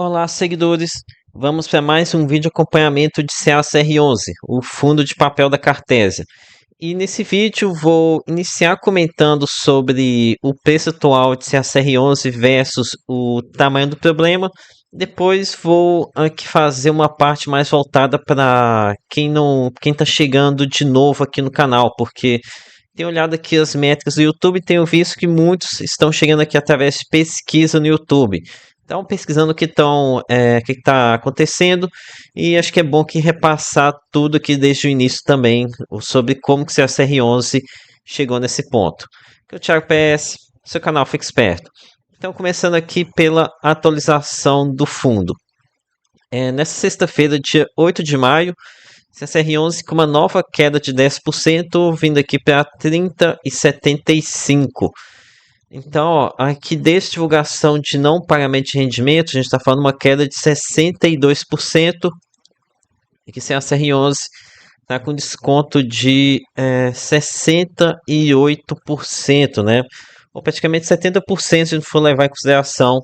Olá, seguidores. Vamos para mais um vídeo acompanhamento de CACR11, o fundo de papel da Cartésia. E nesse vídeo vou iniciar comentando sobre o preço atual de CACR11 versus o tamanho do problema. Depois vou aqui fazer uma parte mais voltada para quem está chegando de novo aqui no canal, porque tenho olhado aqui as métricas do YouTube e tenho visto que muitos estão chegando aqui através de pesquisa no YouTube. Então, pesquisando o que está acontecendo, e acho que é bom que repassar tudo aqui desde o início também, sobre como que o CSR11 chegou nesse ponto. Aqui é o Thiago PS, seu canal Fica Esperto. Então, começando aqui pela atualização do fundo. Nessa sexta-feira, dia 8 de maio, CSR11 com uma nova queda de 10%, vindo aqui para 30,75. Então, ó, aqui desde divulgação de não pagamento de rendimento, a gente está falando uma queda de 62%. E que CSR11 está com desconto de 68%, né? Ou praticamente 70% se a gente for levar em consideração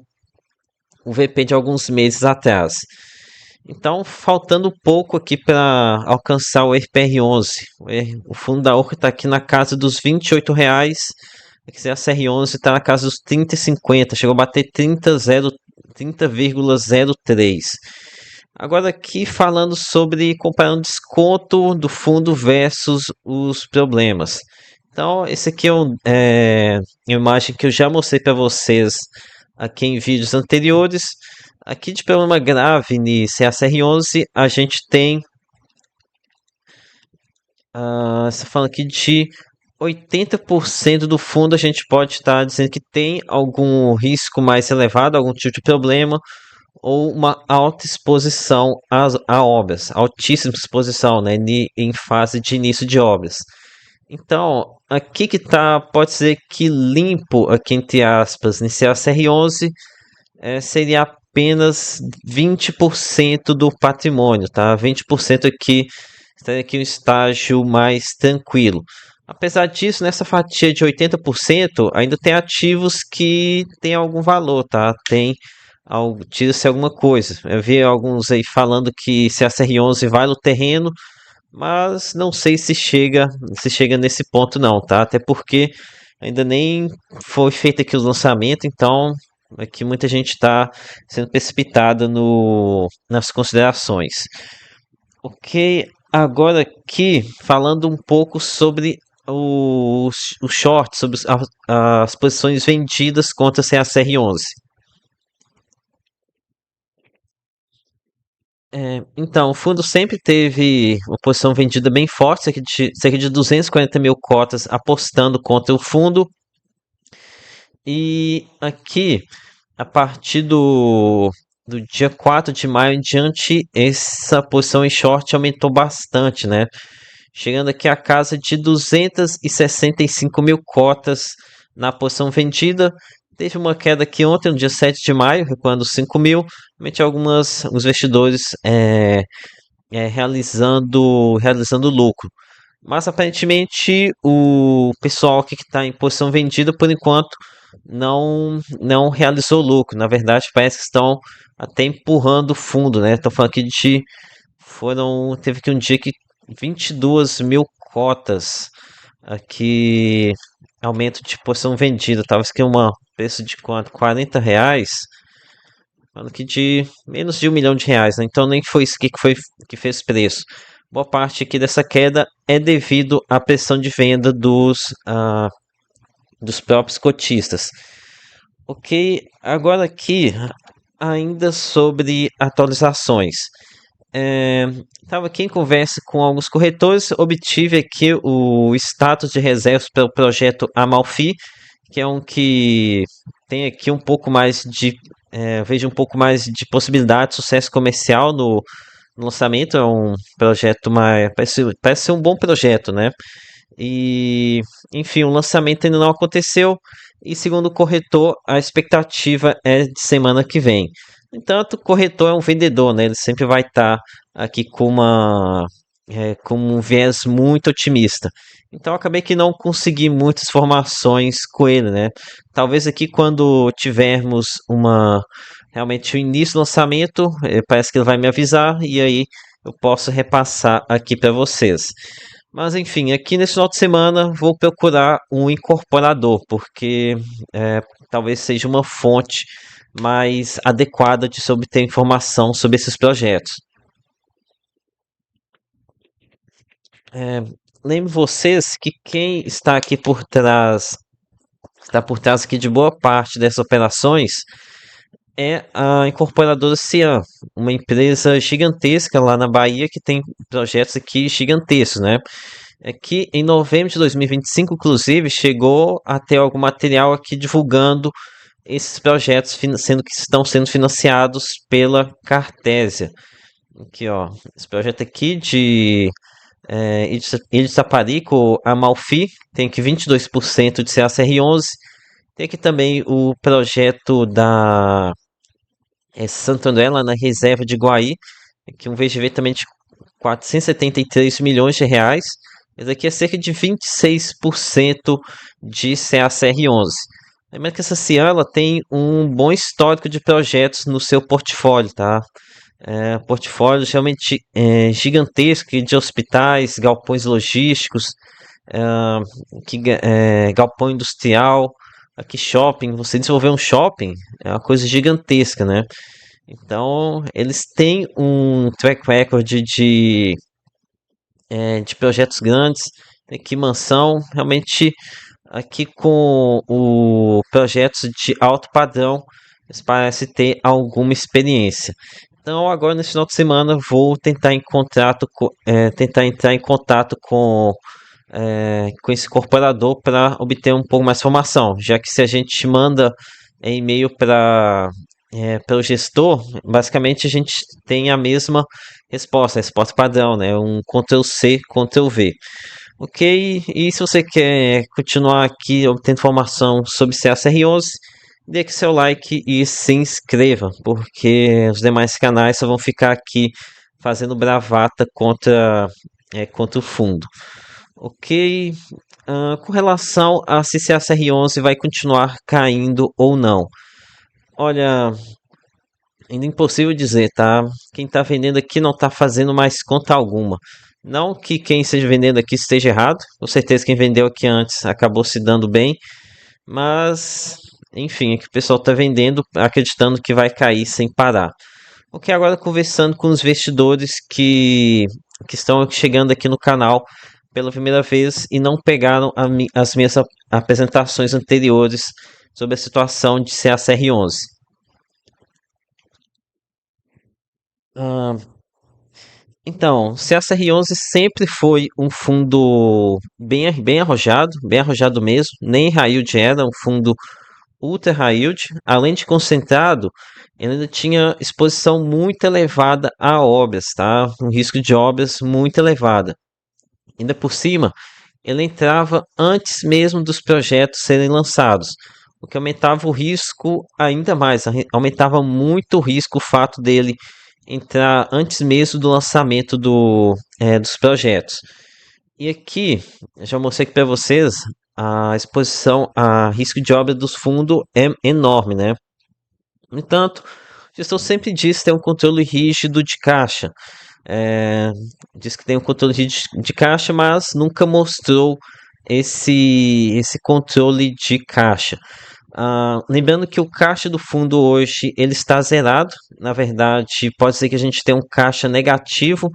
o VP de alguns meses atrás. Então, faltando pouco aqui para alcançar o RPR11. O fundo da Orca está aqui na casa dos R$ 28. A CR11 está na casa dos 30,50. Chegou a bater 30,03. Agora aqui falando sobre comparando desconto do fundo versus os problemas. Então, esse aqui é uma imagem que eu já mostrei para vocês aqui em vídeos anteriores. Aqui de problema grave no CACR11, a gente tem. Está falando aqui de 80% do fundo, a gente pode estar dizendo que tem algum risco mais elevado, algum tipo de problema, ou uma alta exposição a obras, altíssima exposição, né, em fase de início de obras. Então, aqui que tá, pode ser que limpo, aqui entre aspas, no CACR11, seria apenas 20% do patrimônio, tá? 20% aqui estaria aqui um estágio mais tranquilo. Apesar disso, nessa fatia de 80%, ainda tem ativos que tem algum valor, tá? Tem algo, tira-se alguma coisa. Eu vi alguns aí falando que se a CR11 vai no terreno, mas não sei se chega nesse ponto não, tá? Até porque ainda nem foi feito aqui o lançamento, então aqui muita gente está sendo precipitada nas considerações. Ok, agora aqui falando um pouco sobre o short, sobre as posições vendidas contra a CACR11. Então, o fundo sempre teve uma posição vendida bem forte, cerca de 240 mil cotas apostando contra o fundo. E aqui, a partir do dia 4 de maio em diante, essa posição em short aumentou bastante, né? Chegando aqui a casa de 265 mil cotas na posição vendida. Teve uma queda aqui ontem, no dia 7 de maio, recuando 5 mil. Realmente alguns investidores realizando lucro. Mas aparentemente o pessoal aqui que está em posição vendida, por enquanto, não realizou lucro. Na verdade, parece que estão até empurrando o fundo, né? Estão falando aqui de. Teve aqui um dia que 22 mil cotas aqui, aumento de posição vendida. Talvez que um preço de quanto? R$ 40. Falando aqui de menos de R$ 1 milhão, né? Então nem foi isso que fez preço. Boa parte aqui dessa queda é devido à pressão de venda dos próprios cotistas. Ok, agora aqui ainda sobre atualizações. Estava aqui em conversa com alguns corretores, obtive aqui o status de reservas pelo projeto Amalfi, que é um que tem aqui um pouco mais vejo um pouco mais de possibilidade de sucesso comercial no lançamento. É um projeto mais, parece ser um bom projeto, né? E, enfim, o lançamento ainda não aconteceu e, segundo o corretor, a expectativa é de semana que vem. No entanto, o corretor é um vendedor, né? Ele sempre vai estar aqui com um viés muito otimista. Então, eu acabei que não consegui muitas informações com ele, né? Talvez aqui quando tivermos realmente o início do lançamento, parece que ele vai me avisar e aí eu posso repassar aqui para vocês. Mas enfim, aqui nesse final de semana vou procurar um incorporador, porque é, talvez seja uma fonte mais adequada de se obter informação sobre esses projetos. É, lembro vocês que quem está por trás aqui de boa parte dessas operações é a incorporadora Cian, uma empresa gigantesca lá na Bahia que tem projetos aqui gigantescos, né? É que em novembro de 2025, inclusive, chegou a ter algum material aqui divulgando esses projetos sendo que estão sendo financiados pela Cartésia. Aqui, ó, esse projeto aqui de Ilha de Saparico, Amalfi, tem aqui 22% de CACR11. Tem aqui também o projeto da Santo André, lá na reserva de Guaí, que um VGV também de 473 milhões de reais. Esse aqui é cerca de 26% de CACR11. Lembrando que essa Cian ela tem um bom histórico de projetos no seu portfólio, tá? Portfólio realmente gigantesco de hospitais, galpões logísticos, é, galpão industrial, aqui shopping. Você desenvolver um shopping é uma coisa gigantesca, né? Então, eles têm um track record de projetos grandes, aqui mansão, realmente aqui com o projetos de alto padrão, eles parecem ter alguma experiência. Então, agora nesse final de semana, vou tentar entrar em contato com esse incorporador para obter um pouco mais de informação, já que se a gente manda e-mail para o gestor, basicamente a gente tem a mesma resposta, a resposta padrão, né? Um Ctrl+C, Ctrl+V. Ok, e se você quer continuar aqui obtendo informação sobre CACR11, dê aqui seu like e se inscreva, porque os demais canais só vão ficar aqui fazendo bravata contra o fundo. Ok, com relação a se CACR11 vai continuar caindo ou não. Olha, ainda impossível dizer, tá? Quem tá vendendo aqui não tá fazendo mais conta alguma. Não que quem esteja vendendo aqui esteja errado, com certeza quem vendeu aqui antes acabou se dando bem, mas enfim, é que o pessoal tá vendendo acreditando que vai cair sem parar. Ok, agora conversando com os investidores que estão chegando aqui no canal pela primeira vez e não pegaram as minhas apresentações anteriores sobre a situação de CACR11. Então, CACR11 sempre foi um fundo bem arrojado mesmo, nem high yield era, um fundo ultra high yield. Além de concentrado, ele ainda tinha exposição muito elevada a obras, tá? Um risco de obras muito elevada. Ainda por cima, ele entrava antes mesmo dos projetos serem lançados, o que aumentava o risco ainda mais, aumentava muito o risco o fato dele entrar antes mesmo do lançamento dos projetos. E aqui, eu já mostrei aqui para vocês, a exposição a risco de obra dos fundos é enorme, né? No entanto, o gestor sempre diz ter um controle rígido de caixa. É, diz que tem um controle de caixa, mas nunca mostrou esse controle de caixa. Lembrando que o caixa do fundo hoje ele está zerado. Na verdade, pode ser que a gente tenha um caixa negativo,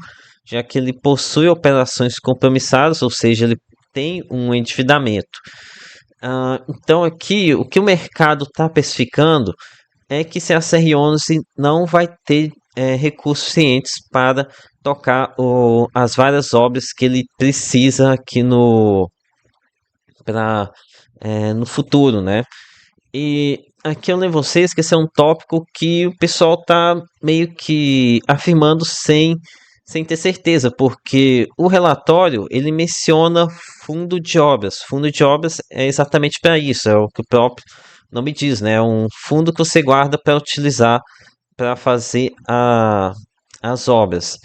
já que ele possui operações compromissadas, ou seja, ele tem um endividamento. Então aqui o que o mercado está especificando é que se a CR11 não vai ter recursos suficientes para tocar as várias obras que ele precisa aqui no futuro, né? E aqui eu lembro vocês que esse é um tópico que o pessoal está meio que afirmando sem ter certeza, porque o relatório ele menciona fundo de obras. Fundo de obras é exatamente para isso, é o que o próprio nome diz, né? É um fundo que você guarda para utilizar para fazer as obras.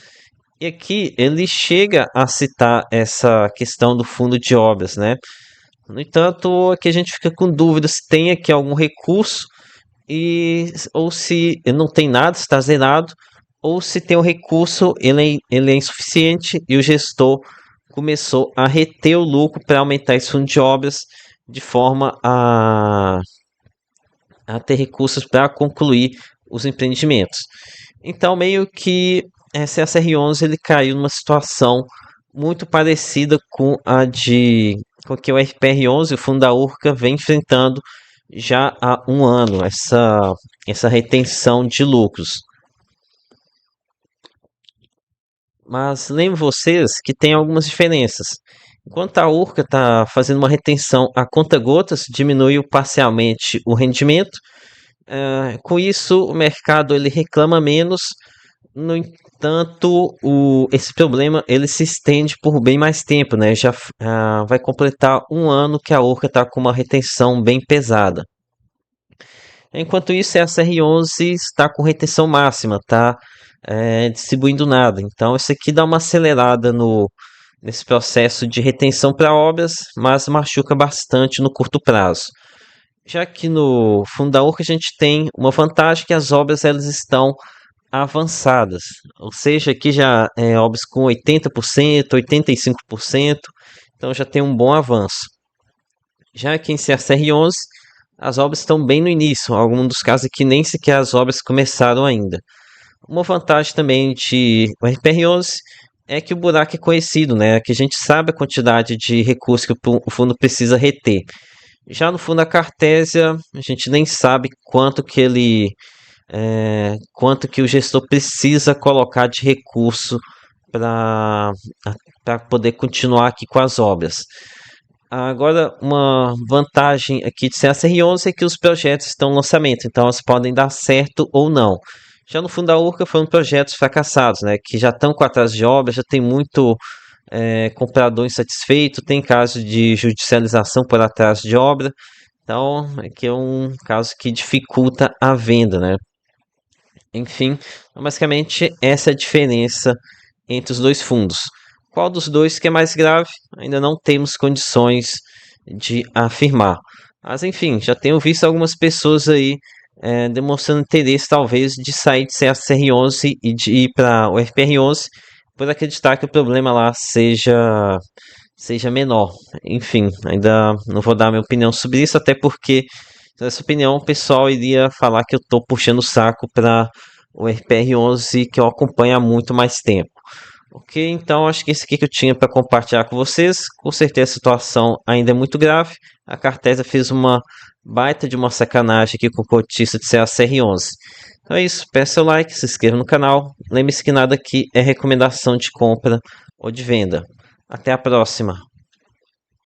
E aqui ele chega a citar essa questão do fundo de obras, né? No entanto, aqui a gente fica com dúvidas, tem aqui algum recurso ou se ele não tem nada, está zerado, ou se tem um recurso, ele é insuficiente e o gestor começou a reter o lucro para aumentar esse fundo de obras de forma a ter recursos para concluir os empreendimentos. Então, meio que esse SR11 ele caiu numa situação muito parecida com que o RPR11, o fundo da Urca, vem enfrentando já há um ano, essa retenção de lucros. Mas lembro vocês que tem algumas diferenças. Enquanto a Urca está fazendo uma retenção a conta-gotas, diminuiu parcialmente o rendimento. Com isso, o mercado ele reclama menos. No entanto, esse problema ele se estende por bem mais tempo, né? Já vai completar um ano que a Urca está com uma retenção bem pesada. Enquanto isso, a SR11 está com retenção máxima, está distribuindo nada. Então, isso aqui dá uma acelerada nesse processo de retenção para obras, mas machuca bastante no curto prazo. Já que no fundo da Urca a gente tem uma vantagem que as obras elas estão avançadas, ou seja, aqui já é obras com 80%, 85%, então já tem um bom avanço. Já que em CSR11 as obras estão bem no início, alguns dos casos aqui nem sequer as obras começaram ainda. Uma vantagem também de o RPR11 é que o buraco é conhecido, né? Que a gente sabe a quantidade de recursos que o fundo precisa reter. Já no fundo da Cartésia, a gente nem sabe quanto que o gestor precisa colocar de recurso para poder continuar aqui com as obras. Agora, uma vantagem aqui de CSR11 é que os projetos estão em lançamento, então elas podem dar certo ou não. Já no fundo da Urca foram projetos fracassados, né, que já estão com atraso de obra, já tem muito comprador insatisfeito, tem caso de judicialização por atraso de obra, então aqui é um caso que dificulta a venda, né. Enfim, basicamente essa é a diferença entre os dois fundos. Qual dos dois que é mais grave? Ainda não temos condições de afirmar. Mas enfim, já tenho visto algumas pessoas aí demonstrando interesse talvez de sair de CSR11 e de ir para o FPR11 por acreditar que o problema lá seja menor. Enfim, ainda não vou dar minha opinião sobre isso, até porque nessa opinião o pessoal iria falar que eu estou puxando o saco para o RPR11 que eu acompanho há muito mais tempo. Ok, então acho que esse aqui que eu tinha para compartilhar com vocês. Com certeza a situação ainda é muito grave. A Cartésia fez uma baita de uma sacanagem aqui com o cotista de CACR11. Então é isso, peça seu like, se inscreva no canal. Lembre-se que nada aqui é recomendação de compra ou de venda. Até a próxima.